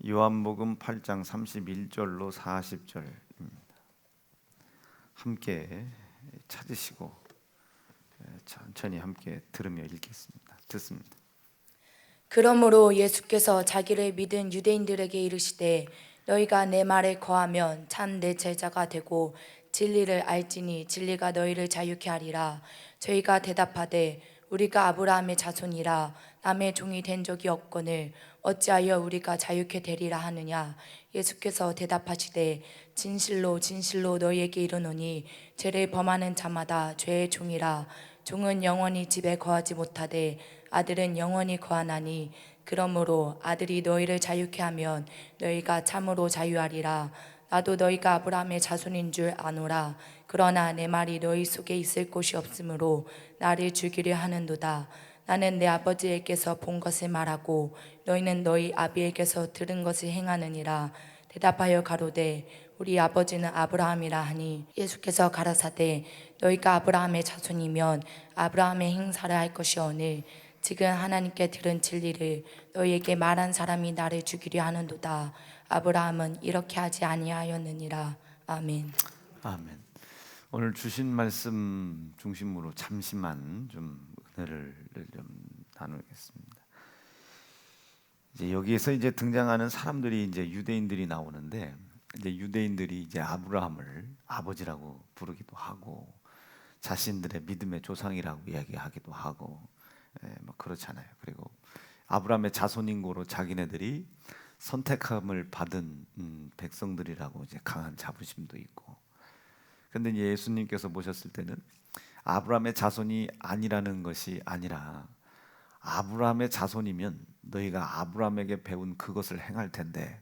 요한복음 8장 31절로 40절입니다. 함께 찾으시고 천천히 함께 들으며 읽겠습니다. 듣습니다. 그러므로 예수께서 자기를 믿은 유대인들에게 이르시되 너희가 내 말에 거하면 참 내 제자가 되고 진리를 알지니 진리가 너희를 자유케 하리라. 저희가 대답하되 우리가 아브라함의 자손이라 남의 종이 된 적이 없거늘 어찌하여 우리가 자유케 되리라 하느냐. 예수께서 대답하시되 진실로 진실로 너희에게 이르노니 죄를 범하는 자마다 죄의 종이라. 종은 영원히 집에 거하지 못하되 아들은 영원히 거하나니 그러므로 아들이 너희를 자유케 하면 너희가 참으로 자유하리라. 나도 너희가 아브라함의 자손인 줄 아노라. 그러나 내 말이 너희 속에 있을 곳이 없으므로 나를 죽이려 하는도다. 나는 내 아버지에게서 본 것을 말하고 너희는 너희 아비에게서 들은 것을 행하느니라. 대답하여 가로되 우리 아버지는 아브라함이라 하니 예수께서 가라사대 너희가 아브라함의 자손이면 아브라함의 행사를 할 것이오늘 지금 하나님께 들은 진리를 너희에게 말한 사람이 나를 죽이려 하는도다. 아브라함은 이렇게 하지 아니하였느니라. 아멘. 아멘. 오늘 주신 말씀 중심으로 잠시만 좀 은혜를 좀 나누겠습니다. 이제 여기에서 이제 등장하는 사람들이 이제 유대인들이 나오는데 이제 유대인들이 이제 아브라함을 아버지라고 부르기도 하고 자신들의 믿음의 조상이라고 이야기하기도 하고 뭐 그렇잖아요. 그리고 아브라함의 자손인 거로 자기네들이 선택함을 받은 백성들이라고 이제 강한 자부심도 있고. 근데 이제 예수님께서 보셨을 때는 아브라함의 자손이 아니라는 것이 아니라 아브라함의 자손이면 너희가 아브라함에게 배운 그것을 행할 텐데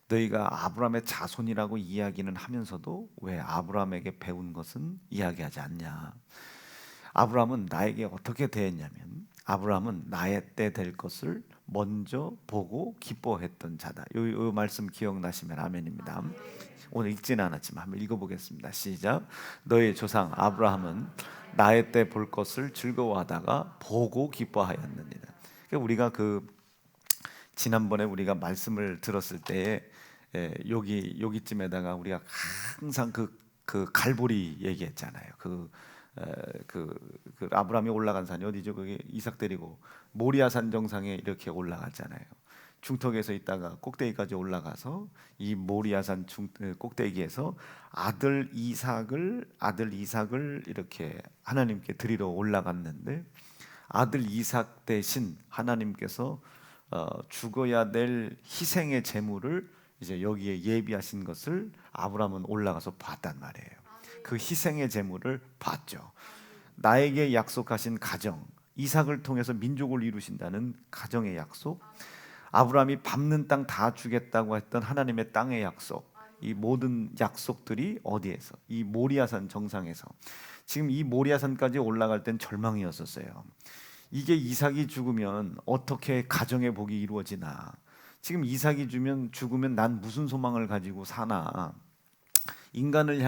너희가 아브라함의 자손이라고 이야기는 하면서도 왜 아브라함에게 배운 것은 이야기하지 않냐. 아브라함은 나에게 어떻게 대했냐면 아브라함은 나의 때 될 것을 먼저 보고 기뻐했던 자다. 이 말씀 기억나시면 아멘입니다. 오늘 읽지는 않았지만 한번 읽어보겠습니다. 시작. 너의 조상 아브라함은 나의 때 볼 것을 즐거워하다가 보고 기뻐하였느니라. 우리가 지난번에 우리가 말씀을 들었을 때에 여기쯤에다가 우리가 항상 그 갈보리 얘기했잖아요. 그 아브라함이 올라간 산이 어디죠? 그게 이삭 데리고 모리아산 정상에 이렇게 올라갔잖아요. 중턱에서 있다가 꼭대기까지 올라가서 이 모리아산 꼭대기에서 아들 이삭을 이렇게 하나님께 드리러 올라갔는데 아들 이삭 대신 하나님께서 죽어야 될 희생의 제물을 이제 여기에 예비하신 것을 아브라함은 올라가서 봤단 말이에요. 그 희생의 제물을 봤죠. 나에게 약속하신 가정, 이삭을 통해서 민족을 이루신다는 가정의 약속, 아브라함이 밟는 땅 다 주겠다고 했던 하나님의 땅의 약속, 이 모든 약속들이 어디에서? 이 모리아산 정상에서. 지금 이 모리아산까지 올라갈 땐 절망이었었어요. 이게 이삭이 죽으면 어떻게 가정의 복이 이루어지나? 지금 이삭이 죽으면 난 무슨 소망을 가지고 사나? 인간을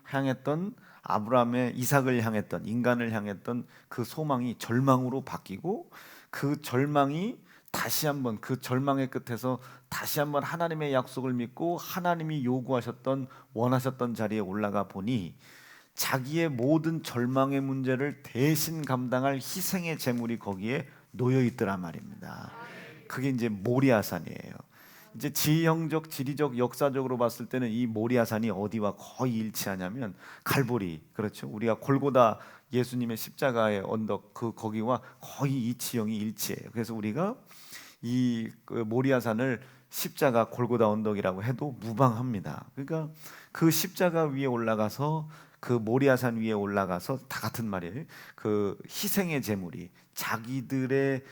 향했던 아브라함의 이삭을 향했던 인간을 향했던 그 소망이 절망으로 바뀌고 그 절망이 다시 한번 그 절망의 끝에서 다시 한번 하나님의 약속을 믿고 하나님이 요구하셨던 원하셨던 자리에 올라가 보니 자기의 모든 절망의 문제를 대신 감당할 희생의 제물이 거기에 놓여 있더란 말입니다. 그게 이제 모리아산이에요. 이제 지형적, 지리적, 역사적으로 봤을 때는 이 모리아산이 어디와 거의 일치하냐면 갈보리, 그렇죠? 우리가 골고다 예수님의 십자가의 언덕 거기와 거의 이 지형이 일치해요. 그래서 우리가 이 모리아산을 십자가 골고다 언덕이라고 해도 무방합니다. 그러니까 그 십자가 위에 올라가서 그 모리아산 위에 올라가서 다 같은 말이에요. 그 희생의 제물이 자기들의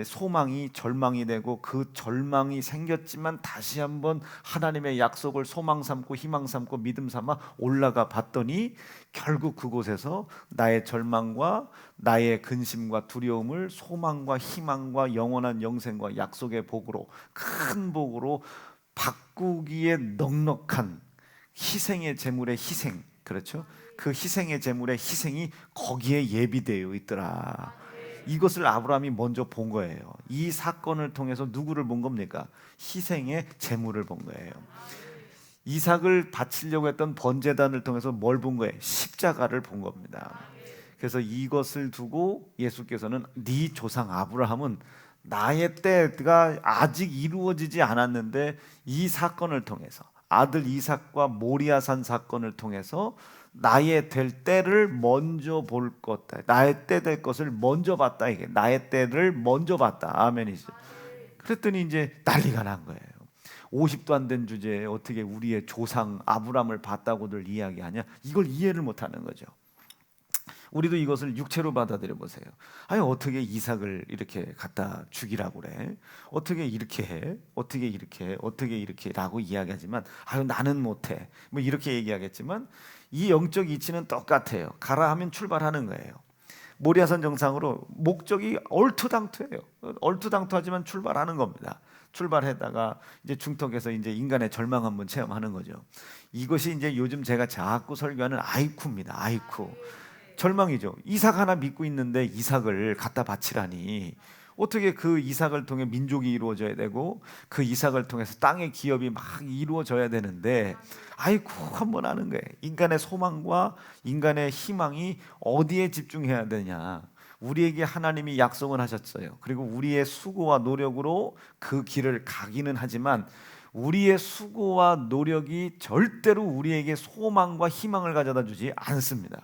소망이 절망이 되고 그 절망이 생겼지만 다시 한번 하나님의 약속을 소망 삼고 희망 삼고 믿음 삼아 올라가 봤더니 결국 그곳에서 나의 절망과 나의 근심과 두려움을 소망과 희망과 영원한 영생과 약속의 복으로 큰 복으로 바꾸기에 넉넉한 희생의 제물의 희생, 그렇죠? 그 희생의 제물의 희생이 거기에 예비되어 있더라. 이것을 아브라함이 먼저 본 거예요. 이 사건을 통해서 누구를 본 겁니까? 희생의 제물을 본 거예요. 이삭을 바치려고 했던 번제단을 통해서 뭘 본 거예요? 십자가를 본 겁니다. 그래서 이것을 두고 예수께서는 네 조상 아브라함은 나의 때가 아직 이루어지지 않았는데 이 사건을 통해서 아들 이삭과 모리아산 사건을 통해서 나의 될 때를 먼저 볼 것다. 나의 때 될 것을 먼저 봤다. 이게 나의 때를 먼저 봤다. 아멘이죠. 그랬더니 이제 난리가 난 거예요. 50도 안 된 주제에 어떻게 우리의 조상 아브라함을 봤다고들 이야기하냐? 이걸 이해를 못하는 거죠. 우리도 이것을 육체로 받아들여 보세요. 아니 어떻게 이삭을 이렇게 갖다 죽이라고 그래? 어떻게 이렇게 해? 어떻게 이렇게 해? 어떻게 이렇게라고 이야기하지만 아유 나는 못해. 뭐 이렇게 얘기하겠지만 이 영적 이치는 똑같아요. 가라 하면 출발하는 거예요. 모리아산 정상으로 목적이 얼토당토해요. 얼토당토하지만 출발하는 겁니다. 출발했다가 이제 중턱에서 이제 인간의 절망 한번 체험하는 거죠. 이것이 이제 요즘 제가 자꾸 설교하는 아이쿠입니다. 아이쿠. 절망이죠. 이삭 하나 믿고 있는데 이삭을 갖다 바치라니. 어떻게 그 이삭을 통해 민족이 이루어져야 되고 그 이삭을 통해서 땅의 기업이 막 이루어져야 되는데 아이고 한번 하는 거예요. 인간의 소망과 인간의 희망이 어디에 집중해야 되냐. 우리에게 하나님이 약속은 하셨어요. 그리고 우리의 수고와 노력으로 그 길을 가기는 하지만 우리의 수고와 노력이 절대로 우리에게 소망과 희망을 가져다 주지 않습니다.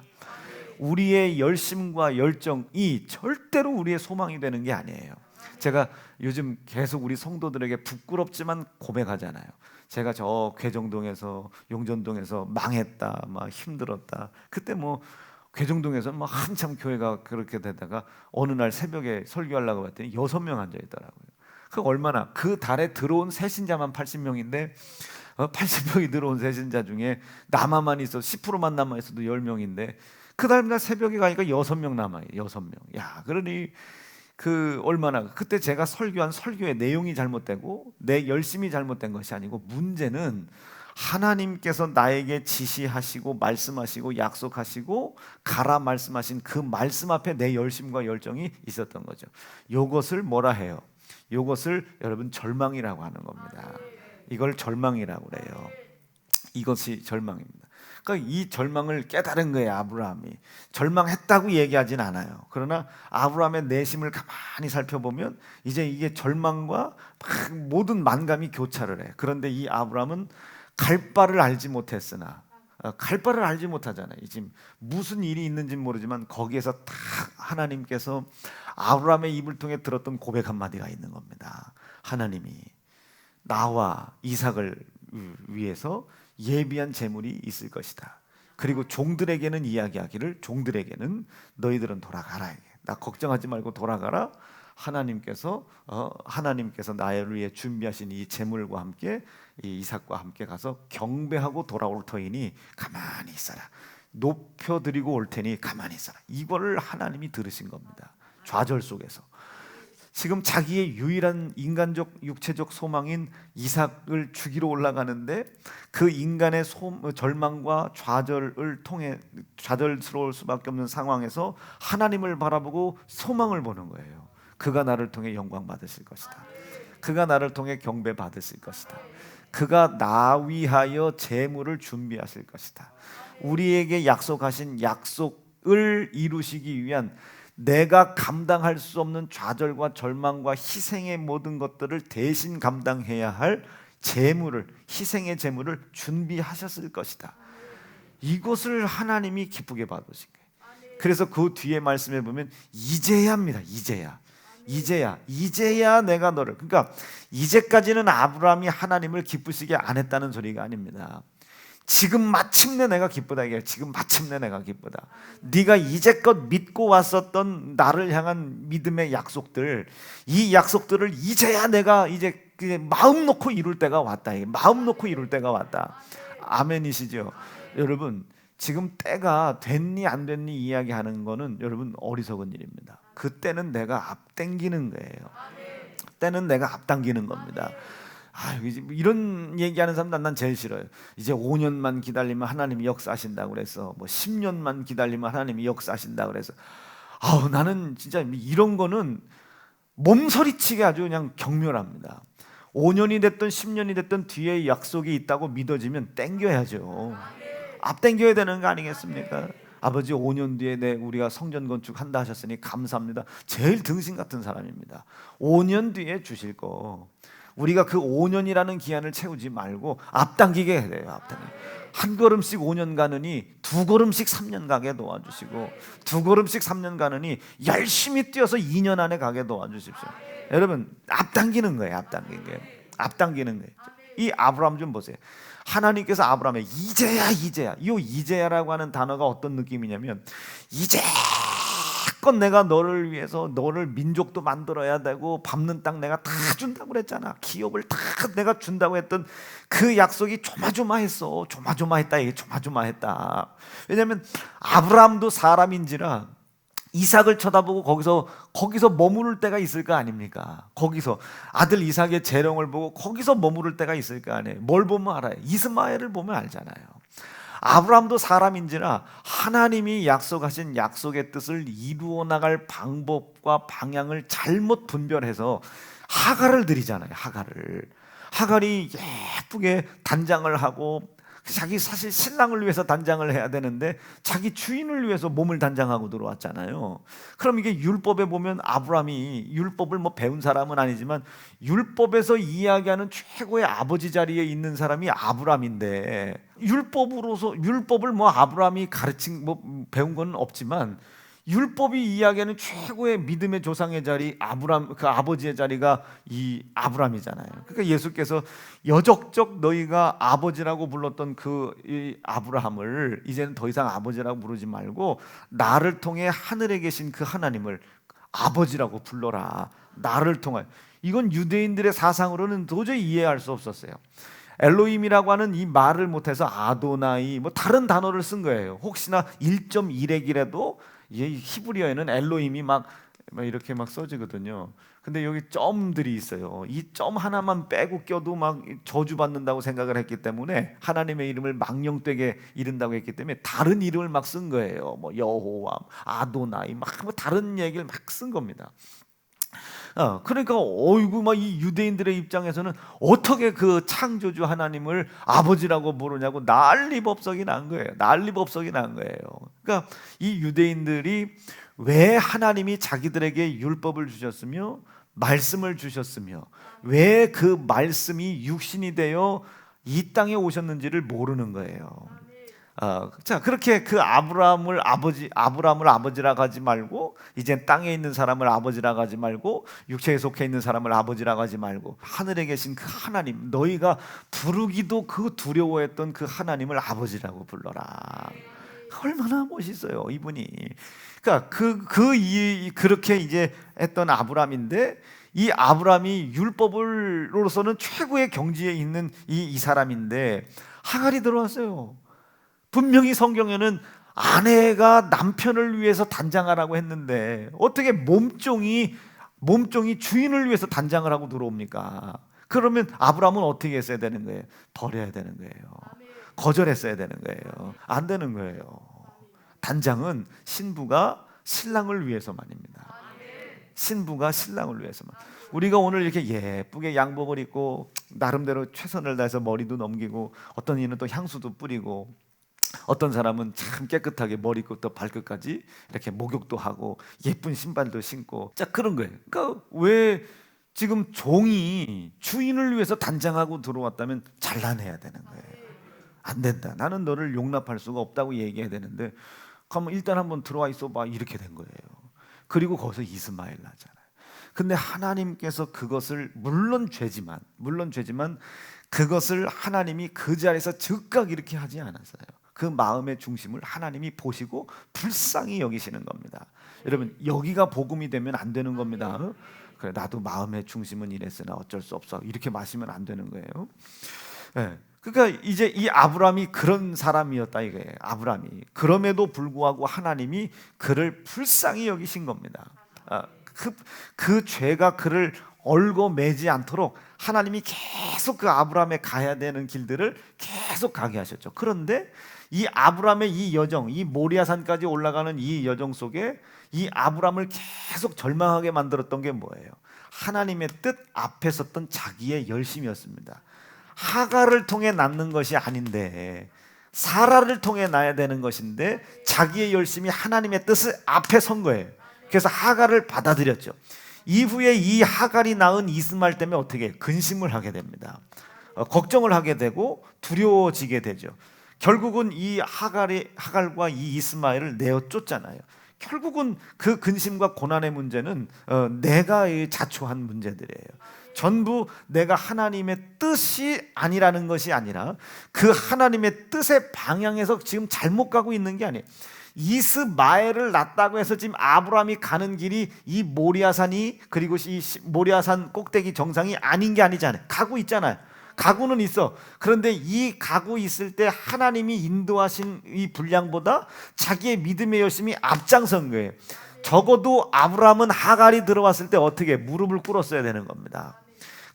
우리의 열심과 열정이 절대로 우리의 소망이 되는 게 아니에요. 제가 요즘 계속 우리 성도들에게 부끄럽지만 고백하잖아요. 제가 저 괴정동에서 용전동에서 망했다, 막 힘들었다. 그때 뭐 괴정동에서 막 한참 교회가 그렇게 되다가 어느 날 새벽에 설교하려고 봤더니 6명 앉아 있더라고요. 그 얼마나 그 달에 들어온 새신자만 80명인데 80명이 들어온 새신자 중에 남아만 있어 10%만 남아 있어도 10명인데 그 다음날 새벽에 가니까 6명 남아요. 6명. 야, 그러니 그 얼마나 그때 제가 설교한 설교의 내용이 잘못되고 내 열심이 잘못된 것이 아니고 문제는 하나님께서 나에게 지시하시고 말씀하시고 약속하시고 가라 말씀하신 그 말씀 앞에 내 열심과 열정이 있었던 거죠. 이것을 뭐라 해요? 이것을 여러분 절망이라고 하는 겁니다. 이걸 절망이라고 그래요. 이것이 절망입니다. 그러니까 이 절망을 깨달은 거예요. 아브라함이 절망했다고 얘기하진 않아요. 그러나 아브라함의 내심을 가만히 살펴보면 이제 이게 절망과 막 모든 만감이 교차를 해. 그런데 이 아브라함은 갈 바를 알지 못했으나 갈 바를 알지 못하잖아요. 지금 무슨 일이 있는지 모르지만 거기에서 딱 하나님께서 아브라함의 입을 통해 들었던 고백 한마디가 있는 겁니다. 하나님이 나와 이삭을 위해서 예비한 재물이 있을 것이다. 그리고 종들에게는 이야기하기를 종들에게는 너희들은 돌아가라. 나 걱정하지 말고 돌아가라. 하나님께서 나를 위해 준비하신 이 재물과 함께 이 이삭과 함께 가서 경배하고 돌아올 터이니 가만히 있어라. 높여드리고 올 테니 가만히 있어라. 이거를 하나님이 들으신 겁니다. 좌절 속에서. 지금 자기의 유일한 인간적 육체적 소망인 이삭을 죽이러 올라가는데 그 인간의 절망과 좌절을 통해 좌절스러울 수밖에 없는 상황에서 하나님을 바라보고 소망을 보는 거예요. 그가 나를 통해 영광 받으실 것이다. 그가 나를 통해 경배 받으실 것이다. 그가 나 위하여 재물을 준비하실 것이다. 우리에게 약속하신 약속을 이루시기 위한 내가 감당할 수 없는 좌절과 절망과 희생의 모든 것들을 대신 감당해야 할 재물을, 희생의 재물을 준비하셨을 것이다. 이것을 하나님이 기쁘게 받으신 거예요. 그래서 그 뒤에 말씀해 보면 이제야입니다. 이제야 내가 너를. 그러니까 이제까지는 아브라함이 하나님을 기쁘시게 안 했다는 소리가 아닙니다. 지금 마침내 내가 기쁘다. 이게 지금 마침내 내가 기쁘다. 네가 이제껏 믿고 왔었던 나를 향한 믿음의 약속들, 이 약속들을 이제야 내가 이제 마음 놓고 이룰 때가 왔다. 마음 놓고 이룰 때가 왔다. 아멘이시죠? 여러분, 지금 때가 됐니 안 됐니 이야기하는 거는 여러분 어리석은 일입니다. 그때는 내가 앞당기는 거예요. 때는 내가 앞당기는 겁니다. 이런 얘기하는 사람 난 제일 싫어요. 이제 5년만 기다리면 하나님이 역사하신다고 그래서 뭐 10년만 기다리면 하나님이 역사하신다고 그래서 아우, 나는 진짜 이런 거는 몸서리치게 아주 그냥 경멸합니다. 5년이 됐든 10년이 됐든 뒤에 약속이 있다고 믿어지면 땡겨야죠. 앞당겨야 되는 거 아니겠습니까? 아버지 5년 뒤에 우리가 성전 건축한다 하셨으니 감사합니다. 제일 등신 같은 사람입니다. 5년 뒤에 주실 거 우리가 그 5년이라는 기한을 채우지 말고 앞당기게 해야 돼요. 한 걸음씩 5년 가느니 두 걸음씩 3년 가게 도와주시고, 두 걸음씩 3년 가느니 열심히 뛰어서 2년 안에 가게 도와주십시오. 여러분, 앞당기는 거예요. 앞당기는 거예요. 이 아브라함 좀 보세요. 하나님께서 아브라함에 이제야 이 이제야라고 하는 단어가 어떤 느낌이냐면, 이제껏 내가 너를 위해서 너를 민족도 만들어야 되고 밟는 땅 내가 다 준다고 그랬잖아. 기업을 다 내가 준다고 했던 그 약속이 조마조마했어. 조마조마했다. 이게 조마조마했다. 왜냐하면 아브라함도 사람인지라 이삭을 쳐다보고 거기서 머무를 때가 있을 거 아닙니까? 거기서 아들 이삭의 재령을 보고 거기서 머무를 때가 있을 거 아니에요. 뭘 보면 알아요? 이스마엘을 보면 알잖아요. 아브라함도 사람인지라 하나님이 약속하신 약속의 뜻을 이루어 나갈 방법과 방향을 잘못 분별해서 하갈을 들이잖아요. 하갈이 예쁘게 단장을 하고, 자기 사실 신랑을 위해서 단장을 해야 되는데 자기 주인을 위해서 몸을 단장하고 들어왔잖아요. 그럼 이게 율법에 보면 아브라함이, 율법을 배운 사람은 아니지만 율법에서 이야기하는 최고의 아버지 자리에 있는 사람이 아브라함인데, 율법을 아브라함이 배운 건 없지만 율법이 이야기하는 최고의 믿음의 조상의 자리, 아브라함, 그 아버지의 자리가 이 아브라함이잖아요. 그러니까 예수께서 여적적 너희가 아버지라고 불렀던 이 아브라함을 이제는 더 이상 아버지라고 부르지 말고 나를 통해 하늘에 계신 그 하나님을 아버지라고 불러라. 나를 통해. 이건 유대인들의 사상으로는 도저히 이해할 수 없었어요. 엘로힘이라고 하는 이 말을 못해서 아도나이 다른 단어를 쓴 거예요. 혹시나 1.1핵이라도 히브리어에는 엘로힘이 이렇게 써지거든요. 근데 여기 점들이 있어요. 이 점 하나만 빼고 껴도 저주받는다고 생각을 했기 때문에, 하나님의 이름을 망령되게 이른다고 했기 때문에 다른 이름을 쓴 거예요. 여호와, 아도나이 다른 얘기를 쓴 겁니다. 그러니까 이 유대인들의 입장에서는 어떻게 그 창조주 하나님을 아버지라고 부르냐고 난리법석이 난 거예요. 그러니까 이 유대인들이 왜 하나님이 자기들에게 율법을 주셨으며 말씀을 주셨으며 왜 그 말씀이 육신이 되어 이 땅에 오셨는지를 모르는 거예요. 자, 그렇게 그 아브라함을 아버지라고 하지 말고, 이제 땅에 있는 사람을 아버지라고 하지 말고, 육체에 속해 있는 사람을 아버지라고 하지 말고, 하늘에 계신 그 하나님, 너희가 부르기도 그 두려워했던 그 하나님을 아버지라고 불러라. 얼마나 멋있어요, 이분이. 그러니까 그렇게 이제 했던 아브라함인데, 이 아브라함이 율법으로서는 최고의 경지에 있는 이 사람인데 하갈이 들어왔어요. 분명히 성경에는 아내가 남편을 위해서 단장하라고 했는데 어떻게 몸종이 주인을 위해서 단장을 하고 들어옵니까? 그러면 아브라함은 어떻게 했어야 되는 거예요? 버려야 되는 거예요. 거절했어야 되는 거예요. 안 되는 거예요. 단장은 신부가 신랑을 위해서만입니다. 신부가 신랑을 위해서만. 우리가 오늘 이렇게 예쁘게 양복을 입고 나름대로 최선을 다해서 머리도 넘기고, 어떤 이는 또 향수도 뿌리고, 어떤 사람은 참 깨끗하게 머리부터 발끝까지 이렇게 목욕도 하고 예쁜 신발도 신고, 자, 그런 거예요. 그러니까 왜 지금 종이 주인을 위해서 단장하고 들어왔다면 잘라내야 되는 거예요. 안 된다. 나는 너를 용납할 수가 없다고 얘기해야 되는데, 그러면 일단 한번 들어와 있어봐, 이렇게 된 거예요. 그리고 거기서 이스마엘 나잖아요. 근데 하나님께서 그것을 물론 죄지만 그것을 하나님이 그 자리에서 즉각 이렇게 하지 않았어요. 그 마음의 중심을 하나님이 보시고 불쌍히 여기시는 겁니다. 여러분, 여기가 복음이 되면 안 되는 겁니다. 그래, 나도 마음의 중심은 이랬으나 어쩔 수 없어, 이렇게 마시면 안 되는 거예요. 네. 그러니까 이제 이 아브라함이 그런 사람이었다 이거예요. 아브라함이. 그럼에도 불구하고 하나님이 그를 불쌍히 여기신 겁니다. 그 죄가 그를 얽어매지 않도록 하나님이 계속 그 아브라함에 가야 되는 길들을 계속 가게 하셨죠. 그런데 이 아브라함의 이 여정, 이 모리아산까지 올라가는 이 여정 속에 이 아브라함을 계속 절망하게 만들었던 게 뭐예요? 하나님의 뜻 앞에 섰던 자기의 열심이었습니다. 하갈을 통해 낳는 것이 아닌데 사라를 통해 낳아야 되는 것인데 자기의 열심이 하나님의 뜻을 앞에 선 거예요. 그래서 하갈을 받아들였죠. 이후에 이 하갈이 낳은 이스마엘 때문에 어떻게 해요? 근심을 하게 됩니다. 걱정을 하게 되고 두려워지게 되죠. 결국은 이 하갈과 이 이스마엘을 내어 쫓잖아요. 결국은 그 근심과 고난의 문제는 내가 자초한 문제들이에요. 전부 내가 하나님의 뜻이 아니라는 것이 아니라 그 하나님의 뜻의 방향에서 지금 잘못 가고 있는 게 아니에요. 이스마엘을 낳았다고 해서 지금 아브라함이 가는 길이 이 모리아산이 그리고 이 모리아산 꼭대기 정상이 아닌 게 아니잖아요. 가고 있잖아요. 가고는 있어. 그런데 이 가고 있을 때 하나님이 인도하신 이 분량보다 자기의 믿음의 열심이 앞장선 거예요. 적어도 아브라함은 하갈이 들어왔을 때 어떻게 무릎을 꿇었어야 되는 겁니다.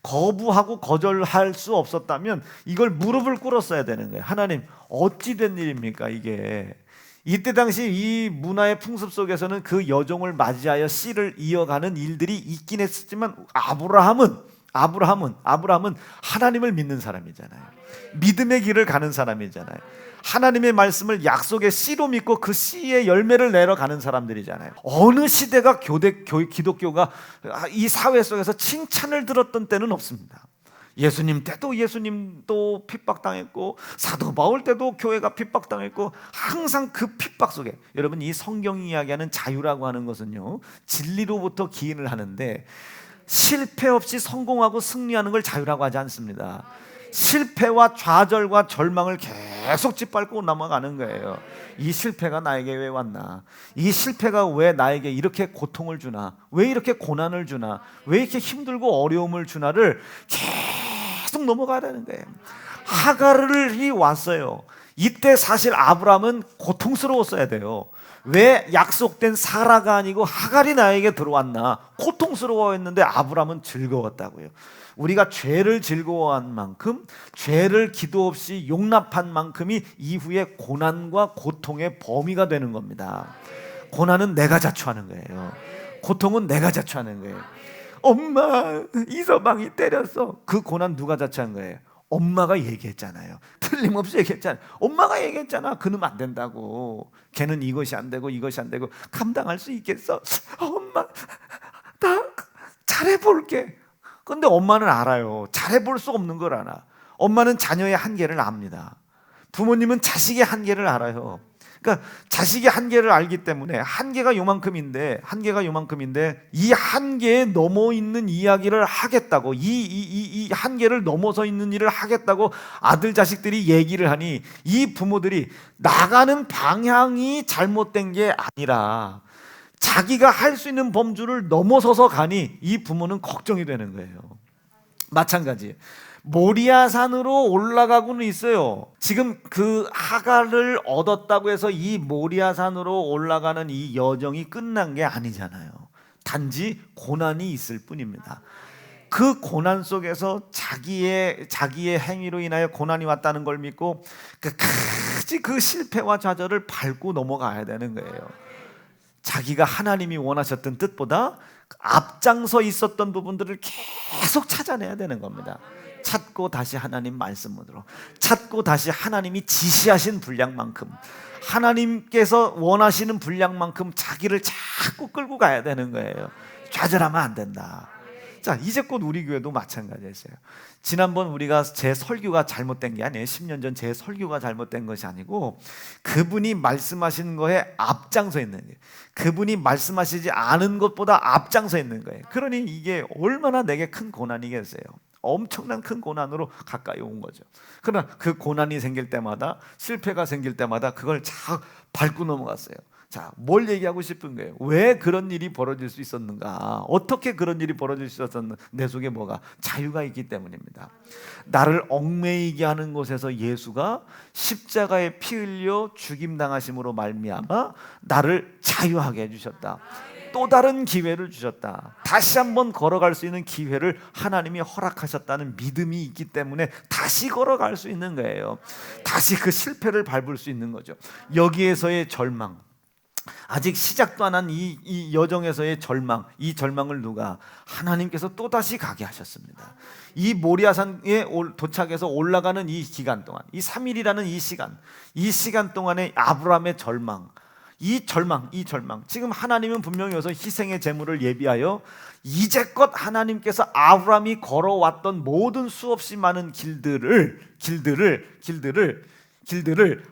거부하고 거절할 수 없었다면 이걸 무릎을 꿇었어야 되는 거예요. 하나님, 어찌 된 일입니까 이게? 이때 당시 이 문화의 풍습 속에서는 그 여종을 맞이하여 씨를 이어가는 일들이 있긴 했었지만 아브라함은 하나님을 믿는 사람이잖아요. 믿음의 길을 가는 사람이잖아요. 하나님의 말씀을 약속의 씨로 믿고 그 씨의 열매를 내러 가는 사람들이잖아요. 어느 시대가 기독교가 이 사회 속에서 칭찬을 들었던 때는 없습니다. 예수님 때도 예수님도 핍박당했고 사도 바울 때도 교회가 핍박당했고 항상 그 핍박 속에 여러분 이 성경이 이야기하는 자유라고 하는 것은요 진리로부터 기인을 하는데 실패 없이 성공하고 승리하는 걸 자유라고 하지 않습니다. 실패와 좌절과 절망을 계속 짓밟고 넘어가는 거예요. 이 실패가 나에게 왜 왔나? 이 실패가 왜 나에게 이렇게 고통을 주나? 왜 이렇게 고난을 주나? 왜 이렇게 힘들고 어려움을 주나를 계속 넘어가라는 거예요. 하갈이 왔어요. 이때 사실 아브라함은 고통스러웠어야 돼요. 왜 약속된 사라가 아니고 하갈이 나에게 들어왔나? 고통스러워했는데 아브라함은 즐거웠다고요. 우리가 죄를 즐거워한 만큼 죄를 기도 없이 용납한 만큼이 이후에 고난과 고통의 범위가 되는 겁니다. 고난은 내가 자초하는 거예요. 고통은 내가 자초하는 거예요. 엄마, 이서방이 때렸어. 그 고난 누가 자초한 거예요? 엄마가 얘기했잖아요. 틀림없이 얘기했잖아요. 엄마가 얘기했잖아. 그놈 안 된다고. 걔는 이것이 안 되고 이것이 안 되고 감당할 수 있겠어? 엄마, 나 잘해볼게. 근데 엄마는 알아요. 잘해볼 수 없는 걸 알아. 엄마는 자녀의 한계를 압니다. 부모님은 자식의 한계를 알아요. 그러니까 자식의 한계를 알기 때문에 한계가 요만큼인데 이 한계에 넘어 있는 이야기를 하겠다고 이 한계를 넘어서 있는 일을 하겠다고 아들 자식들이 얘기를 하니 이 부모들이 나가는 방향이 잘못된 게 아니라 자기가 할 수 있는 범주를 넘어서서 가니 이 부모는 걱정이 되는 거예요. 마찬가지예요. 모리아산으로 올라가고는 있어요. 지금 그 하갈을 얻었다고 해서 이 모리아산으로 올라가는 이 여정이 끝난 게 아니잖아요. 단지 고난이 있을 뿐입니다. 그 고난 속에서 자기의 행위로 인하여 고난이 왔다는 걸 믿고 끝까지 그 실패와 좌절을 밟고 넘어가야 되는 거예요. 자기가 하나님이 원하셨던 뜻보다 앞장서 있었던 부분들을 계속 찾아내야 되는 겁니다. 찾고 다시 하나님 말씀으로, 찾고 다시 하나님이 지시하신 분량만큼, 하나님께서 원하시는 분량만큼 자기를 자꾸 끌고 가야 되는 거예요. 좌절하면 안 된다. 자, 이제 곧 우리 교회도 마찬가지였어요. 지난번 우리가 제 설교가 잘못된 게 아니에요. 10년 전 제 설교가 잘못된 것이 아니고 그분이 말씀하신 거에 앞장서 있는 거예요. 그분이 말씀하시지 않은 것보다 앞장서 있는 거예요. 그러니 이게 얼마나 내게 큰 고난이겠어요. 엄청난 큰 고난으로 가까이 온 거죠. 그러나 그 고난이 생길 때마다, 실패가 생길 때마다 그걸 잘 밟고 넘어갔어요. 자, 뭘 얘기하고 싶은 거예요? 왜 그런 일이 벌어질 수 있었는가? 어떻게 그런 일이 벌어질 수 있었는가? 내 속에 뭐가? 자유가 있기 때문입니다. 나를 얽매이게 하는 곳에서 예수가 십자가에 피 흘려 죽임당하심으로 말미암아 나를 자유하게 해주셨다. 또 다른 기회를 주셨다. 다시 한번 걸어갈 수 있는 기회를 하나님이 허락하셨다는 믿음이 있기 때문에 다시 걸어갈 수 있는 거예요. 다시 그 실패를 밟을 수 있는 거죠. 여기에서의 절망, 아직 시작도 안 한 이 여정에서의 절망, 이 절망을 누가? 하나님께서 또다시 가게 하셨습니다. 이 모리아산에 도착해서 올라가는 이 기간 동안, 이 3일이라는 이 시간 동안에 아브라함의 절망, 이 절망. 지금 하나님은 분명히 여기서 희생의 제물을 예비하여 이제껏 하나님께서 아브라함이 걸어왔던 모든 수없이 많은 길들을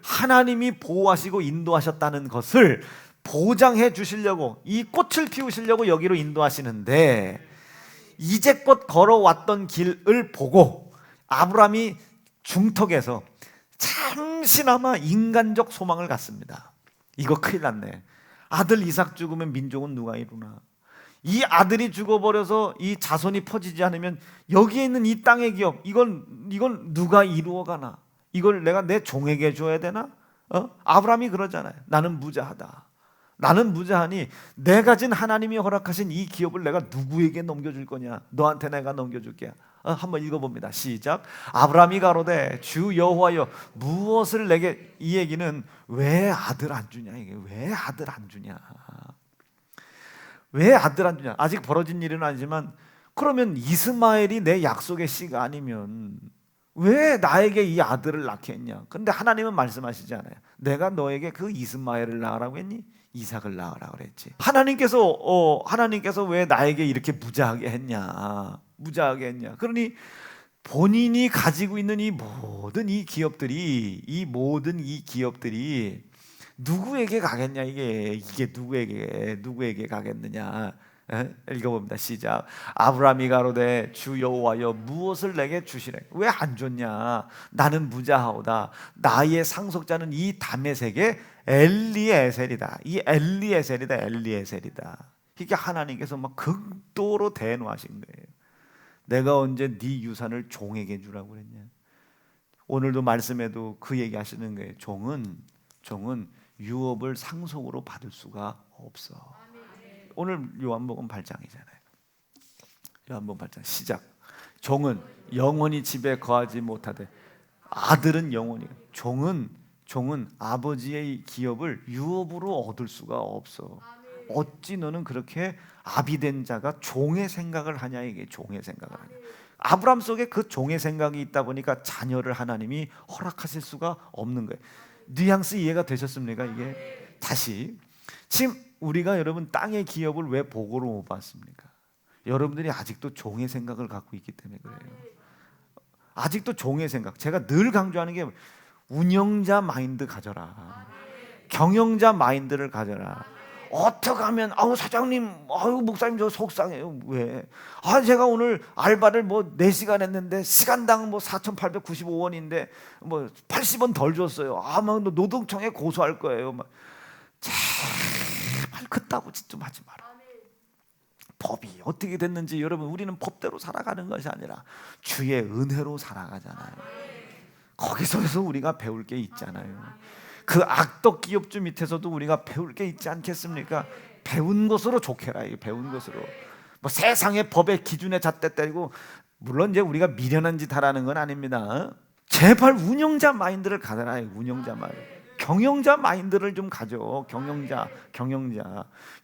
하나님이 보호하시고 인도하셨다는 것을 보장해 주시려고, 이 꽃을 피우시려고 여기로 인도하시는데, 이제껏 걸어왔던 길을 보고 아브라함이 중턱에서 잠시나마 인간적 소망을 갖습니다. 이거 큰일 났네. 아들 이삭 죽으면 민족은 누가 이루나? 이 아들이 죽어버려서 이 자손이 퍼지지 않으면 여기에 있는 이 땅의 기업, 이걸 누가 이루어가나? 이걸 내가 내 종에게 줘야 되나? 아브라함이 그러잖아요. 나는 무자하니 내 가진 하나님이 허락하신 이 기업을 내가 누구에게 넘겨줄 거냐? 너한테 내가 넘겨줄게. 한번 읽어봅니다. 시작. 아브라함이 가로되 주 여호와여 무엇을 내게, 이 얘기는 왜 아들 안 주냐? 이게 왜 아들 안 주냐? 왜 아들 안 주냐? 아직 벌어진 일은 아니지만, 그러면 이스마엘이 내 약속의 씨가 아니면 왜 나에게 이 아들을 낳게 했냐? 근데 하나님은 말씀하시지 않아요. 내가 너에게 그 이스마엘을 낳으라고 했니? 이삭을 낳으라고 그랬지. 하나님께서 왜 나에게 이렇게 무자하게 했냐? 그러니 본인이 가지고 있는 이 모든 이 기업들이 누구에게 가겠냐? 이게 누구에게 가겠느냐? 읽어봅니다. 시작. 아브라함이 가로되 주 여호와여 무엇을 내게 주시래? 왜 안 줬냐? 나는 무자하오다. 나의 상속자는 이 다메섹의 엘리에셀이다. 이게 하나님께서 막 극도로 대노하신 거예요. 내가 언제 네 유산을 종에게 주라고 그랬냐? 오늘도 말씀에도 그 얘기 하시는 거예요. 종은 유업을 상속으로 받을 수가 없어. 오늘 요한복음 8장이잖아요. 요한복음 8장 시작. 종은 영원히 집에 거하지 못하되 아들은 영원히. 종은 아버지의 기업을 유업으로 얻을 수가 없어. 어찌 너는 그렇게 아비된 자가 종의 생각을 하냐? 이게 종의 생각을 하냐? 아브라함 속에 그 종의 생각이 있다 보니까 자녀를 하나님이 허락하실 수가 없는 거예요. 뉘앙스 이해가 되셨습니까? 이게 다시 지금 우리가 여러분 땅의 기업을 왜 보고로 못 받습니까? 여러분들이 아직도 종의 생각을 갖고 있기 때문에 그래요. 아직도 종의 생각. 제가 늘 강조하는 게 운영자 마인드 가져라. 경영자 마인드를 가져라. 어떻게 하면 사장님, 목사님 저 속상해요. 왜? 제가 오늘 알바를 4시간 했는데 시간당 4,895원인데 80원 덜 줬어요. 막 노동청에 고소할 거예요. 제발 그따구 짓 좀 하지 마라. 법이 어떻게 됐는지 여러분, 우리는 법대로 살아가는 것이 아니라 주의 은혜로 살아가잖아요. 거기서 우리가 배울 게 있잖아요. 그 악덕 기업주 밑에서도 우리가 배울 게 있지 않겠습니까? 배운 것으로 족해라. 배운 것으로. 세상의 법의 기준에 잣대 때리고, 물론 이제 우리가 미련한 짓 하라는 건 아닙니다. 제발 운영자 마인드를 가져라. 운영자 마인드. 경영자 마인드를 좀 가져.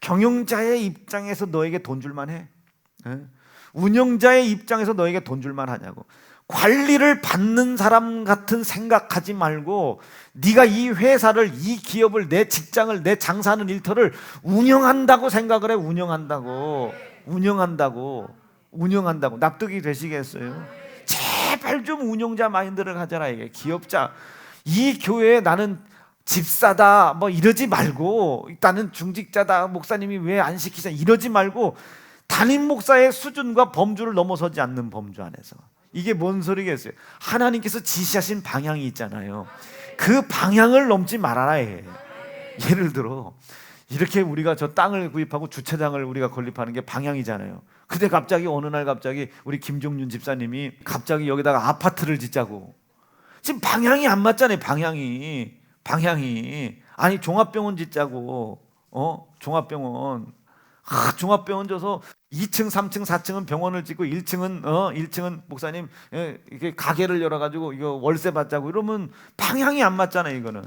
경영자의 입장에서 너에게 돈 줄만 해? 운영자의 입장에서 너에게 돈 줄만 하냐고. 관리를 받는 사람 같은 생각하지 말고, 네가 이 회사를, 이 기업을, 내 직장을, 내 장사하는 일터를 운영한다고 생각을 해. 운영한다고. 납득이 되시겠어요? 제발 좀 운영자 마인드를 가져라. 이게 기업자. 이 교회에 나는 집사다 이러지 말고, 나는 중직자다, 목사님이 왜 안 시키자 이러지 말고, 담임 목사의 수준과 범주를 넘어서지 않는 범주 안에서. 이게 뭔 소리겠어요? 하나님께서 지시하신 방향이 있잖아요. 그 방향을 넘지 말아라. 예를 들어 이렇게 우리가 저 땅을 구입하고 주차장을 우리가 건립하는 게 방향이잖아요. 근데 갑자기 어느 날 우리 김종윤 집사님이 갑자기 여기다가 아파트를 짓자고. 지금 방향이 안 맞잖아요. 방향이 아니 종합병원 짓자고. 종합병원 줘서 2층, 3층, 4층은 병원을 짓고 1층은 목사님 이렇게 가게를 열어가지고 이거 월세 받자고 이러면 방향이 안 맞잖아요. 이거는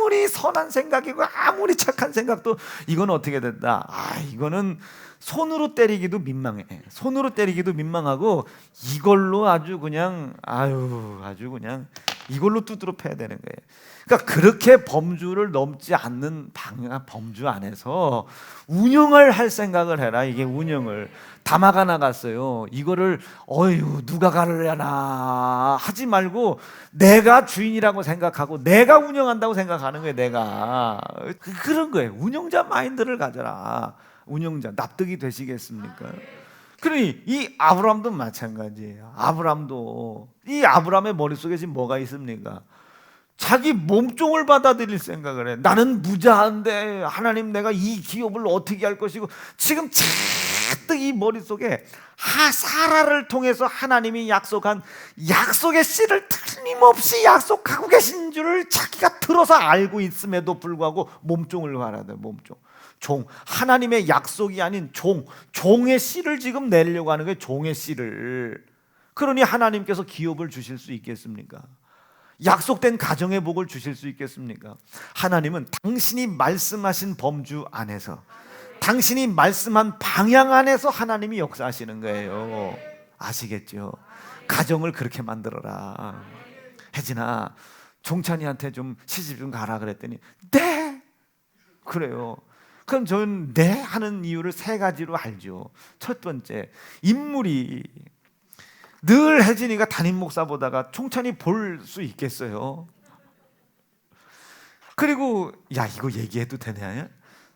아무리 선한 생각이고 아무리 착한 생각도 이건 어떻게 된다? 이거는 손으로 때리기도 민망해. 손으로 때리기도 민망하고 이걸로 아주 그냥 아주 그냥 이걸로 두드러 패야 되는 거예요. 그러니까 그렇게 범주를 넘지 않는 범주 안에서 운영을 할 생각을 해라. 이게 운영을. 다마가 나갔어요. 이거를 누가 가르려나 하지 말고 내가 주인이라고 생각하고 내가 운영한다고 생각하는 거예요. 내가 그런 거예요. 운영자 마인드를 가져라. 운영자 납득이 되시겠습니까? 그러니 이 아브라함도 마찬가지예요. 이 아브라함의 머릿속에 지금 뭐가 있습니까? 자기 몸종을 받아들일 생각을 해. 나는 무자한데 하나님 내가 이 기업을 어떻게 할 것이고, 지금 잔뜩 이 머릿속에 사라를 통해서 하나님이 약속한 약속의 씨를 틀림없이 약속하고 계신 줄을 자기가 들어서 알고 있음에도 불구하고 몸종을 말하는 몸종. 하나님의 약속이 아닌 종의 씨를 지금 내려고 하는 거예요. 종의 씨를. 그러니 하나님께서 기업을 주실 수 있겠습니까? 약속된 가정의 복을 주실 수 있겠습니까? 하나님은 당신이 말씀하신 범주 안에서, 당신이 말씀한 방향 안에서 하나님이 역사하시는 거예요. 아시겠죠? 가정을 그렇게 만들어라. 혜진아, 종찬이한테 좀 시집 좀 가라 그랬더니 네! 그래요. 그럼 저는 네 하는 이유를 세 가지로 알죠. 첫 번째, 인물이 늘 혜진이가 담임 목사 보다가 총찬이 볼 수 있겠어요? 그리고 이거 얘기해도 되냐?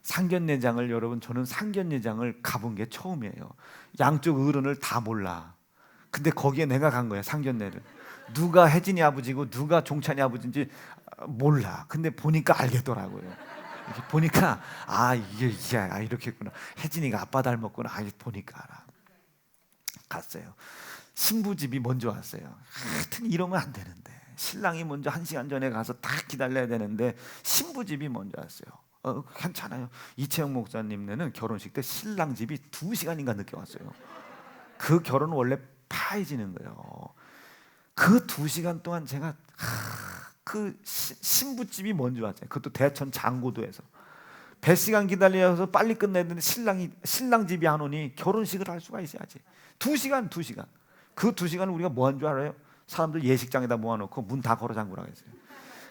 상견례장을, 여러분 저는 상견례장을 가본 게 처음이에요. 양쪽 어른을 다 몰라. 근데 거기에 내가 간 거야, 상견례를. 누가 혜진이 아버지고 누가 종찬이 아버지인지 몰라. 근데 보니까 알겠더라고요. 이렇게 보니까 이게 이렇게 했구나. 혜진이가 아빠 닮았구나. 보니까 알아. 갔어요. 신부집이 먼저 왔어요. 하여튼 이러면 안 되는데, 신랑이 먼저 1시간 전에 가서 다 기다려야 되는데 신부집이 먼저 왔어요. 괜찮아요. 이채영 목사님네는 결혼식 때 신랑 집이 2시간인가 늦게 왔어요. 그 결혼은 원래 파해지는 거예요. 그 2시간 동안 제가 그 신부집이 먼저 왔어요. 그것도 대천 장고도에서 배 시간 기다려서 빨리 끝내야 되는데 신랑 집이 안 오니 결혼식을 할 수가 있어야지. 2시간. 그 2시간을 우리가 뭐 한 줄 알아요? 사람들 예식장에다 모아놓고 문 다 걸어 잠그라고 했어요.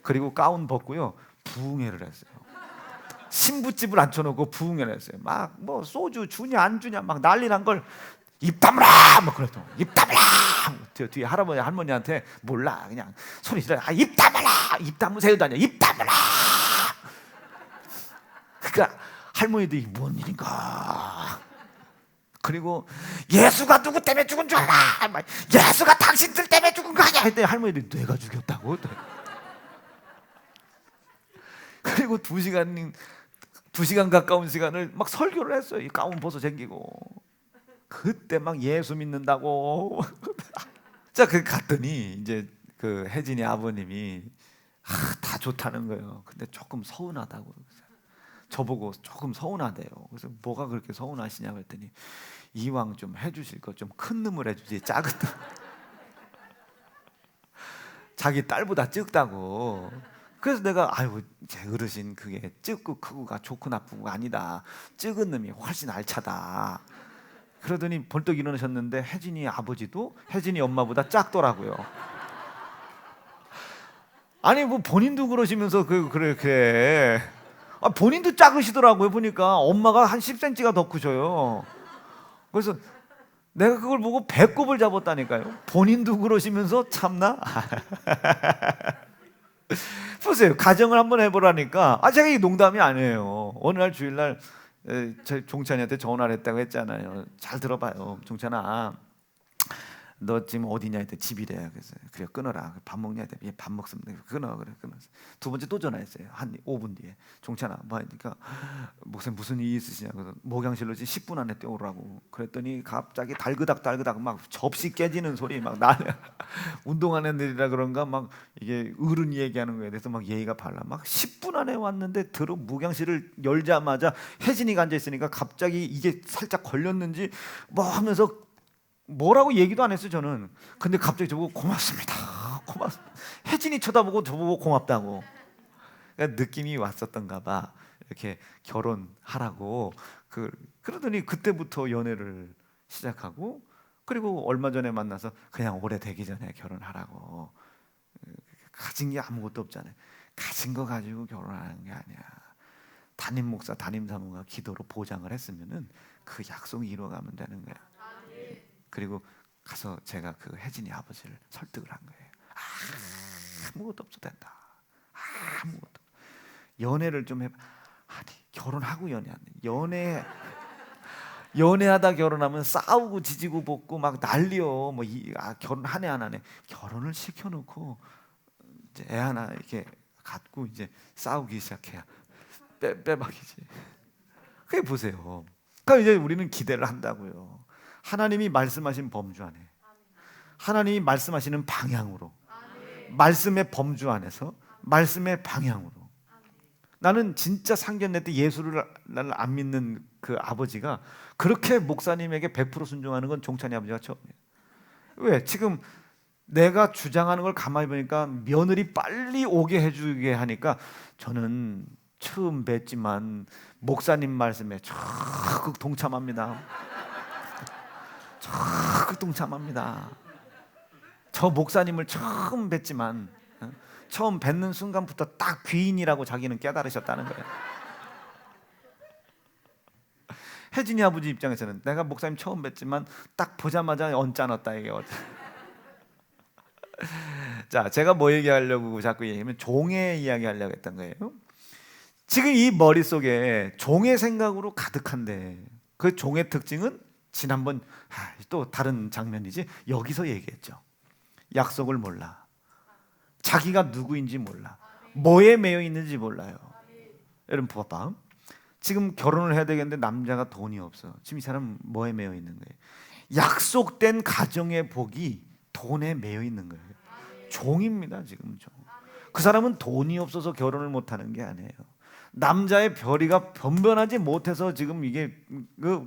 그리고 가운 벗고요, 부흥회를 했어요. 신부집을 앉혀놓고 부흥회를 했어요. 막 뭐 소주 주냐 안 주냐 막 난리 난 걸 입 다물라 막 그랬죠. 입 다물라. 뒤에 할아버지 할머니한테 몰라 그냥 소리 질러. 입 다물라. 입 다무세요도 아니야. 입 다물라. 그러니까 할머니도 이게 뭔 일인가. 그리고 예수가 누구 때문에 죽은 줄 알아? 예수가 당신들 때문에 죽은 거 아니야? 했더니 할머니들이 내가 죽였다고. 그리고 2시간 가까운 시간을 막 설교를 했어요. 이 가운 벗어 챙기고. 그때 막 예수 믿는다고. 자, 갔더니 이제 그 혜진이 아버님이 다 좋다는 거예요. 근데 조금 서운하다고. 저보고 조금 서운하대요. 그래서 뭐가 그렇게 서운하시냐고 했더니 이왕 좀 해주실 거 좀 큰 놈을 해주지 작은 놈. 자기 딸보다 적다고. 그래서 내가 제 어르신 그게 적고 크고가 좋고 나쁘고가 아니다. 적은 놈이 훨씬 알차다. 그러더니 벌떡 일어나셨는데 혜진이 아버지도 혜진이 엄마보다 작더라고요. 아니 뭐 본인도 그러시면서 그렇게 본인도 작으시더라고요. 보니까 엄마가 한 10cm가 더 크셔요. 그래서 내가 그걸 보고 배꼽을 잡았다니까요. 본인도 그러시면서 참나. 보세요. 가정을 한번 해보라니까. 제가 이 농담이 아니에요. 어느 날 주일날 제 종찬이한테 전화를 했다고 했잖아요. 잘 들어봐요. 종찬아, 너 지금 어디냐 했더니 집이래. 그래서 그래 끊어라. 밥 먹냐 했더니 예, 밥 먹습니다. 끊어. 그래 끊어. 두 번째 또 전화했어요. 한 5분 뒤에. 종찬아 뭐 하니까 목사님 무슨 일이 있으시냐. 그래서 목양실로 10분 안에 뛰어오라고. 그랬더니 갑자기 달그닥 막 접시 깨지는 소리 막 나네. 운동하는 애들이라 그런가 막 이게 어른이 얘기하는 거에 대해서 막 예의가 발라. 막 10분 안에 왔는데 목양실을 열자마자 혜진이가 앉아 있으니까 갑자기 이게 살짝 걸렸는지 뭐 하면서 뭐라고 얘기도 안 했어요 저는. 근데 갑자기 저보고 고맙습니다. 혜진이 쳐다보고 저보고 고맙다고. 그러니까 느낌이 왔었던가 봐. 이렇게 결혼하라고 그러더니 그때부터 연애를 시작하고, 그리고 얼마 전에 만나서 그냥 오래되기 전에 결혼하라고. 가진 게 아무것도 없잖아요. 가진 거 가지고 결혼하는 게 아니야. 담임 목사, 담임 사모가 기도로 보장을 했으면은 그 약속이 이루어가면 되는 거야. 그리고 가서 제가 그 혜진이 아버지를 설득을 한 거예요. 아무것도 없어도 된다. 아무것도. 연애를 좀 해봐. 아니, 결혼하고 연애하네. 연애하다 결혼하면 싸우고 지지고 볶고 막 난리요. 뭐 결혼하네 안 하네. 결혼을 시켜놓고 이제 애 하나 이렇게 갖고 이제 싸우기 시작해야 빼박이지. 그게 보세요. 그러니까 이제 우리는 기대를 한다고요. 하나님이 말씀하신 범주 안에, 하나님이 말씀하시는 방향으로, 말씀의 범주 안에서, 말씀의 방향으로. 나는 진짜 상견례 때 예수를 나를 안 믿는 그 아버지가 그렇게 목사님에게 100% 순종하는 건 종찬이 아버지가 처음이에요. 왜? 지금 내가 주장하는 걸 가만히 보니까 며느리 빨리 오게 해주게 하니까 저는 처음 뵀지만 목사님 말씀에 적극 동참합니다. 적극 동참합니다. 저 목사님을 처음 뵀지만 처음 뵙는 순간부터 딱 귀인이라고 자기는 깨달으셨다는 거예요. 혜진이 아버지 입장에서는 내가 목사님 처음 뵀지만 딱 보자마자 언짢았다 이게. 자, 제가 뭐 얘기하려고 자꾸 얘기하면 종의 이야기 하려고 했던 거예요. 지금 이 머릿속에 종의 생각으로 가득한데 그 종의 특징은 지난번 또 다른 장면이지 여기서 얘기했죠. 약속을 몰라. 자기가 누구인지 몰라. 뭐에 매여 있는지 몰라요. 여러분 봐봐. 지금 결혼을 해야 되겠는데 남자가 돈이 없어. 지금 이 사람 뭐에 매여 있는 거예요? 약속된 가정의 복이 돈에 매여 있는 거예요. 종입니다. 지금 종. 그 사람은 돈이 없어서 결혼을 못하는 게 아니에요. 남자의 별이가 변변하지 못해서 지금 이게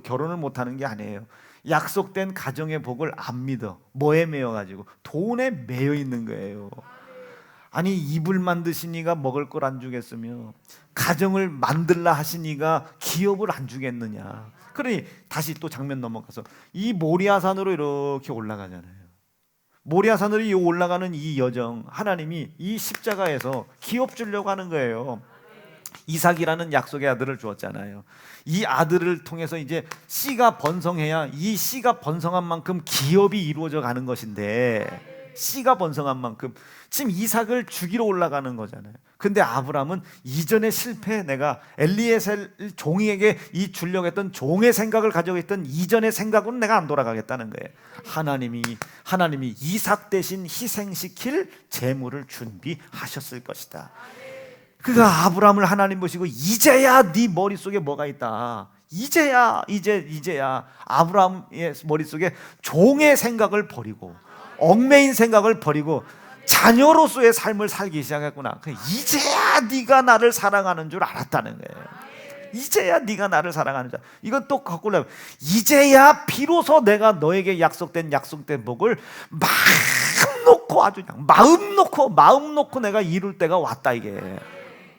결혼을 못하는 게 아니에요. 약속된 가정의 복을 안 믿어. 뭐에 매여가지고? 돈에 매여 있는 거예요. 아니, 이불 만드시니가 먹을 걸 안 주겠으며 가정을 만들라 하시니가 기업을 안 주겠느냐. 그러니 다시 또 장면 넘어가서 이 모리아산으로 이렇게 올라가잖아요. 모리아산으로 이 올라가는 이 여정, 하나님이 이 십자가에서 기업 주려고 하는 거예요. 이삭이라는 약속의 아들을 주었잖아요. 이 아들을 통해서 이제 씨가 번성해야 이 씨가 번성한 만큼 기업이 이루어져 가는 것인데, 씨가 번성한 만큼 지금 이삭을 죽이러 올라가는 거잖아요. 근데 아브라함은 이전의 실패, 내가 엘리에셀 종이에게 이 주려고 했던 종의 생각을 가지고 있던 이전의 생각으로는 내가 안 돌아가겠다는 거예요. 하나님이 이삭 대신 희생시킬 제물을 준비하셨을 것이다. 그가 아브라함을 하나님 보시고 이제야 네 머릿속에 뭐가 있다. 이제야 아브라함의 머릿속에 종의 생각을 버리고 얽매인 생각을 버리고 자녀로서의 삶을 살기 시작했구나. 이제야 네가 나를 사랑하는 줄 알았다는 거예요. 이제야 네가 나를 사랑하는 줄. 이건 또 거꾸로 이제야 비로소 내가 너에게 약속된 복을 마음 놓고 내가 이룰 때가 왔다. 이게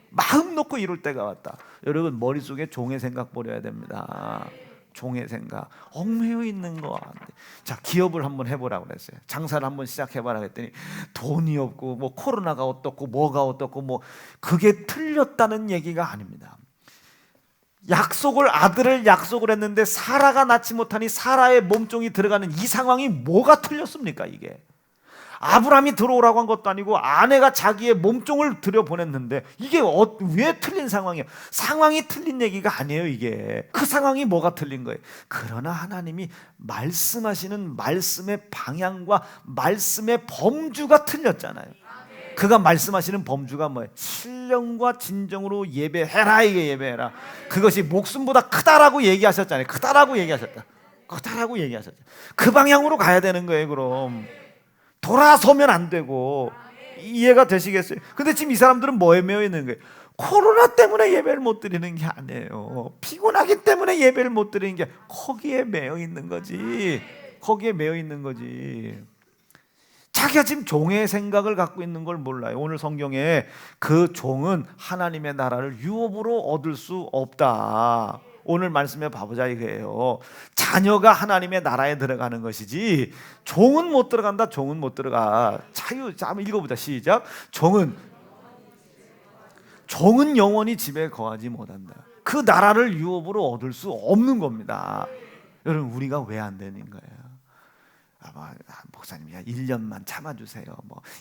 마음 놓고 이룰 때가 왔다. 여러분 머릿속에 종의 생각 버려야 됩니다. 종의 생각, 얽매여 있는 거. 자, 기업을 한번 해보라고 그랬어요. 장사를 한번 시작해봐라 했더니 돈이 없고 뭐 코로나가 어떻고 뭐가 어떻고 뭐 그게 틀렸다는 얘기가 아닙니다. 아들을 약속을 했는데 사라가 낳지 못하니 사라의 몸종이 들어가는 이 상황이 뭐가 틀렸습니까? 이게 아브라함이 들어오라고 한 것도 아니고 아내가 자기의 몸종을 들여보냈는데 이게 왜 틀린 상황이에요? 상황이 틀린 얘기가 아니에요. 이게 그 상황이 뭐가 틀린 거예요? 그러나 하나님이 말씀하시는 말씀의 방향과 말씀의 범주가 틀렸잖아요. 그가 말씀하시는 범주가 뭐예요? 신령과 진정으로 예배해라. 이게 예배해라. 그것이 목숨보다 크다라고 얘기하셨잖아요. 크다라고 얘기하셨다. 그 방향으로 가야 되는 거예요. 그럼 돌아서면 안 되고. 이해가 되시겠어요? 근데 지금 이 사람들은 뭐에 매여 있는 거예요? 코로나 때문에 예배를 못 드리는 게 아니에요. 피곤하기 때문에 예배를 못 드리는 게 거기에 매여 있는 거지. 자기가 지금 종의 생각을 갖고 있는 걸 몰라요. 오늘 성경에 그 종은 하나님의 나라를 유업으로 얻을 수 없다. 오늘 말씀에 봐보자 이거예요. 자녀가 하나님의 나라에 들어가는 것이지 종은 못 들어간다. 종은 못 들어가. 자유. 자, 한번 읽어보자. 시작. 종은 영원히 집에 거하지 못한다. 그 나라를 유업으로 얻을 수 없는 겁니다. 여러분, 우리가 왜 안 되는 거예요? 목사님, 1년만 참아주세요.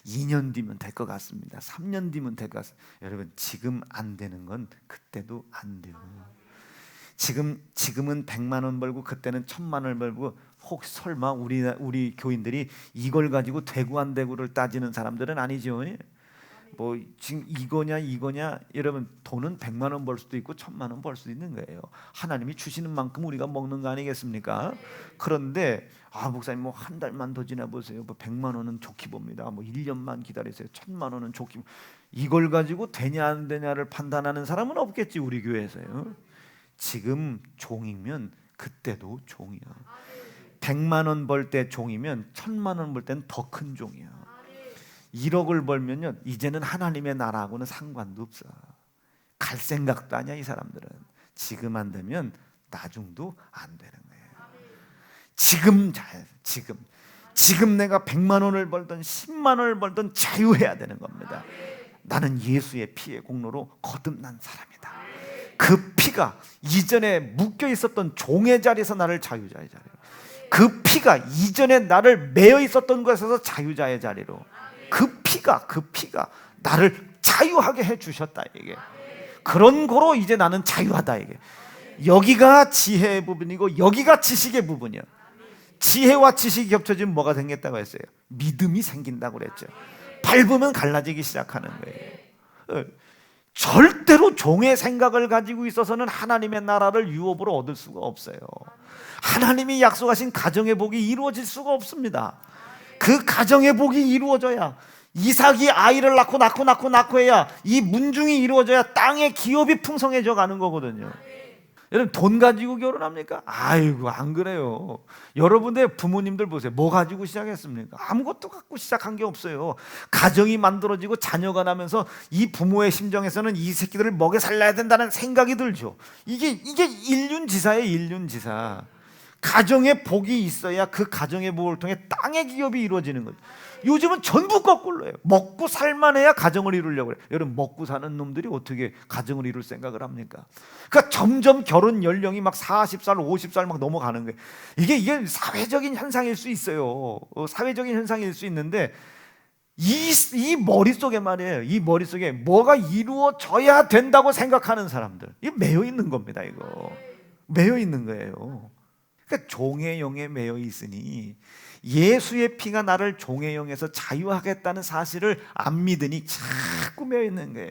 2년 뒤면 될 것 같습니다. 3년 뒤면 될 것 같습니다. 여러분, 지금 안 되는 건 그때도 안 돼요. 지금은 100만 원 벌고 그때는 1000만 원 벌고, 혹 설마 우리 교인들이 이걸 가지고 되고 안 되고를 따지는 사람들은 아니죠. 지금 이거냐 여러분, 돈은 100만 원 벌 수도 있고 1000만 원 벌 수도 있는 거예요. 하나님이 주시는 만큼 우리가 먹는 거 아니겠습니까? 그런데 목사님 한 달만 더 지나보세요. 100만 원은 좋게 봅니다. 1년만 기다리세요. 1000만 원은 좋게. 이걸 가지고 되냐 안 되냐를 판단하는 사람은 없겠지, 우리 교회에서요. 지금 종이면 그때도 종이야. 100만 원 벌 때 종이면 1000만 원 벌 때는 더 큰 종이야. 1억을 벌면요, 이제는 하나님의 나라하고는 상관도 없어. 갈 생각도 아니야, 이 사람들은. 지금 안 되면 나중도 안 되는 거예요. 지금 내가 100만 원을 벌든 10만 원을 벌든 자유해야 되는 겁니다. 나는 예수의 피의 공로로 거듭난 사람이다. 그 피가 이전에 묶여 있었던 종의 자리에서 나를 자유자의 자리로, 그 피가 이전에 나를 매여 있었던 것에서 자유자의 자리로, 그 피가 나를 자유하게 해주셨다, 이게. 그런 거로 이제 나는 자유하다, 이게. 여기가 지혜의 부분이고 여기가 지식의 부분이야. 지혜와 지식이 겹쳐지면 뭐가 생겼다고 했어요? 믿음이 생긴다고 그랬죠. 밟으면 갈라지기 시작하는 거예요. 절대로 종의 생각을 가지고 있어서는 하나님의 나라를 유업으로 얻을 수가 없어요. 하나님이 약속하신 가정의 복이 이루어질 수가 없습니다. 그 가정의 복이 이루어져야, 이삭이 아이를 낳고 해야 이 문중이 이루어져야 땅의 기업이 풍성해져 가는 거거든요. 여러분, 돈 가지고 결혼합니까? 아이고, 안 그래요. 여러분들 부모님들 보세요. 뭐 가지고 시작했습니까? 아무것도 갖고 시작한 게 없어요. 가정이 만들어지고 자녀가 나면서 이 부모의 심정에서는 이 새끼들을 먹여 살려야 된다는 생각이 들죠. 이게 일륜지사예요, 일륜지사. 가정의 복이 있어야 그 가정의 복을 통해 땅의 기업이 이루어지는 거죠. 요즘은 전부 거꾸로예요. 먹고 살만해야 가정을 이루려고 그래요. 여러분, 먹고 사는 놈들이 어떻게 가정을 이룰 생각을 합니까? 그러니까 점점 결혼 연령이 막 40살, 50살 막 넘어가는 거예요. 이게 사회적인 현상일 수 있어요. 사회적인 현상일 수 있는데, 이 머릿속에 말이에요. 이 머릿속에 뭐가 이루어져야 된다고 생각하는 사람들, 이게 매여 있는 겁니다. 이거 매여 있는 거예요. 그러니까 종의 영에 매여 있으니 예수의 피가 나를 종의 영에서 자유하겠다는 사실을 안 믿으니 자꾸 매여 있는 거예요.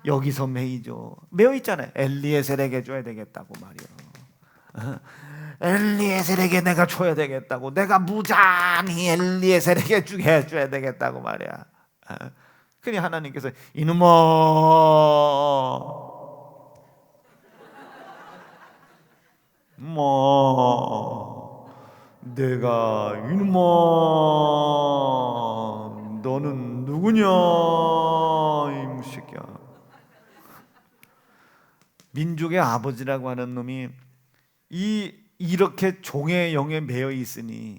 여기서 매여 있잖아요. 엘리에셀에게 줘야 되겠다고 말이요. 엘리에셀에게 내가 줘야 되겠다고, 내가 무장히 엘리에셀에게 해줘야 되겠다고 말이야. 그러니 하나님께서 이놈아, 내가 이놈아, 너는 누구냐, 이 무새끼야. 민족의 아버지라고 하는 놈이 이렇게 종의 영에 매여 있으니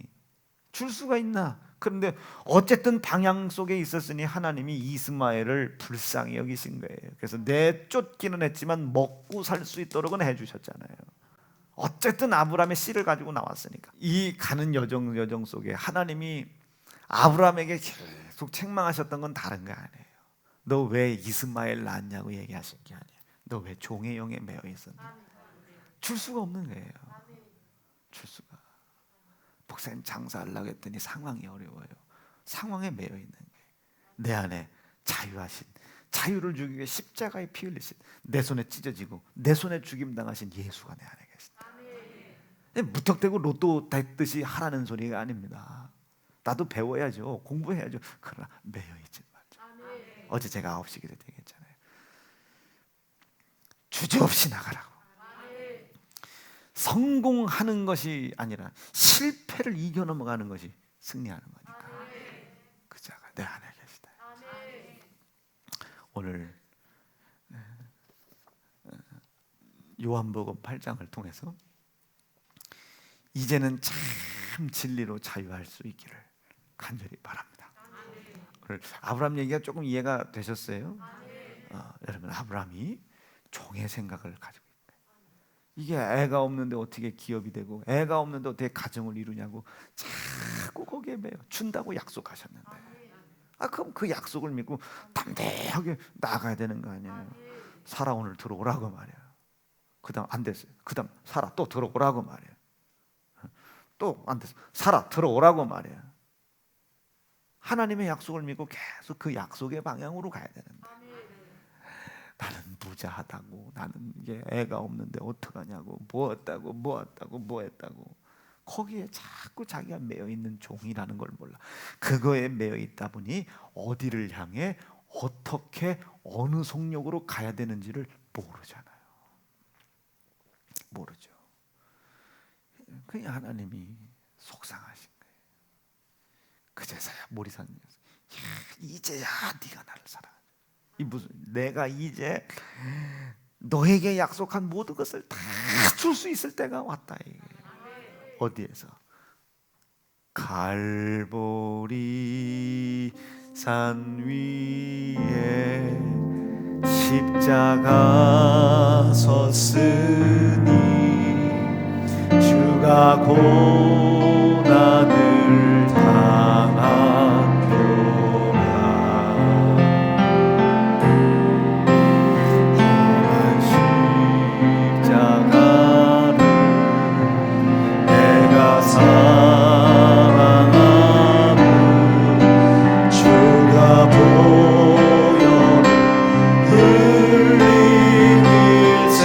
줄 수가 있나? 그런데 어쨌든 방향 속에 있었으니 하나님이 이스마엘을 불쌍히 여기신 거예요. 그래서 내쫓기는 했지만 먹고 살 수 있도록은 해주셨잖아요. 어쨌든 아브라함의 씨를 가지고 나왔으니까. 이 가는 여정 속에 하나님이 아브라함에게 계속 책망하셨던 건 다른 거 아니에요. 너 왜 이스마엘 낳았냐고 얘기하신 게 아니에요. 너 왜 종의 영에 매여 있었냐? 줄 수가 없는 거예요. 줄 수가. 목사님, 장사하려고 했더니 상황이 어려워요. 상황에 매여 있는 거예요. 내 안에 자유하신, 자유를 주기 위해 십자가에 피 흘리신, 내 손에 찢어지고 내 손에 죽임당하신 예수가 내 안에 계신다. 무턱대고 로또 됐듯이 하라는 소리가 아닙니다. 나도 배워야죠. 공부해야죠. 그러나 매여있지 말죠. 어제 제가 9시 기도 얘기했잖아요. 주저없이 나가라고. 성공하는 것이 아니라 실패를 이겨 넘어가는 것이 승리하는 거니까. 내 안에 계시다. 오늘 요한복음 8장을 통해서 이제는 참 진리로 자유할 수 있기를 간절히 바랍니다. 오늘 아브라함 얘기가 조금 이해가 되셨어요? 여러분, 아브라함이 종의 생각을 가지고 있어요. 이게 애가 없는데 어떻게 기업이 되고 애가 없는데 어떻게 가정을 이루냐고 자꾸 거기에 매여. 준다고 약속하셨는데 그럼 그 약속을 믿고 담대하게 나가야 되는 거 아니에요. 사라 오늘 들어오라고 말이야. 그 다음 안 됐어요. 그 다음 사라 또 들어오라고 말이야. 또 안 됐어. 사라 들어오라고 말이야. 하나님의 약속을 믿고 계속 그 약속의 방향으로 가야 되는데 나는 부자하다고, 나는 이게 애가 없는데 어떡하냐고, 뭐 했다고 거기에 자꾸 자기가 매여 있는 종이라는 걸 몰라. 그거에 매여 있다 보니 어디를 향해 어떻게 어느 속력으로 가야 되는지를 모르잖아요. 모르죠. 그냥 하나님이 속상하신 거예요. 그제서야 모리산에서 이제야 네가 나를 사랑하냐. 이 무슨 내가 이제 너에게 약속한 모든 것을 다 줄 수 있을 때가 왔다. 이게. 어디에서? 갈보리 산 위에 십자가 섰으니 주가 고난을 당하노라. 험한 십자가를 내가 사랑하는 주가 보여 흘린 일세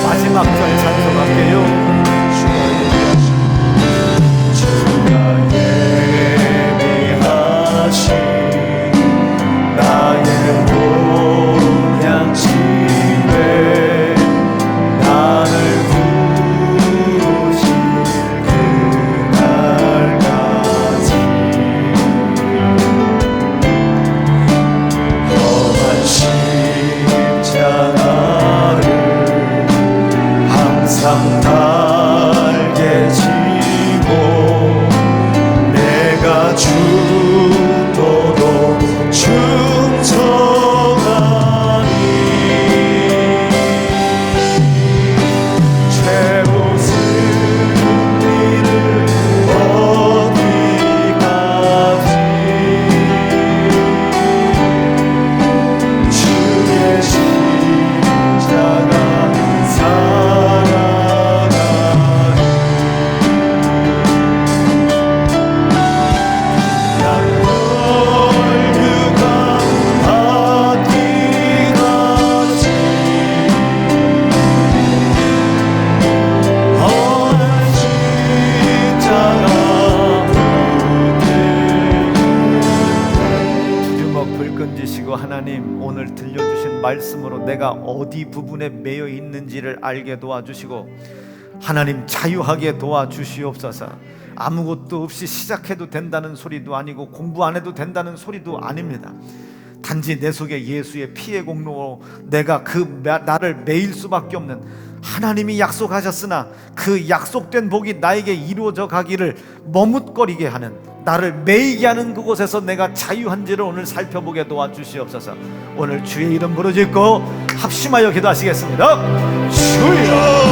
마지막 절 찬송할게요. 주가 예비하신 나의 본향집에 나를 부르실 그날까지 험한 십자가를 항상 달게 지고 내가 죽도록 충성하니 최고 승리를 얻기까지 주의 십자가 하나님, 오늘 들려주신 말씀으로 내가 어디 부분에 매여 있는지를 알게 도와주시고 하나님 자유하게 도와주시옵소서. 아무것도 없이 시작해도 된다는 소리도 아니고 공부 안 해도 된다는 소리도 아닙니다. 단지 내 속에 예수의 피의 공로로 내가 나를 매일 수밖에 없는, 하나님이 약속하셨으나 그 약속된 복이 나에게 이루어져 가기를 머뭇거리게 하는, 나를 매이게 하는 그곳에서 내가 자유한지를 오늘 살펴보게 도와주시옵소서. 오늘 주의 이름 부르짖고 합심하여 기도하시겠습니다. 주여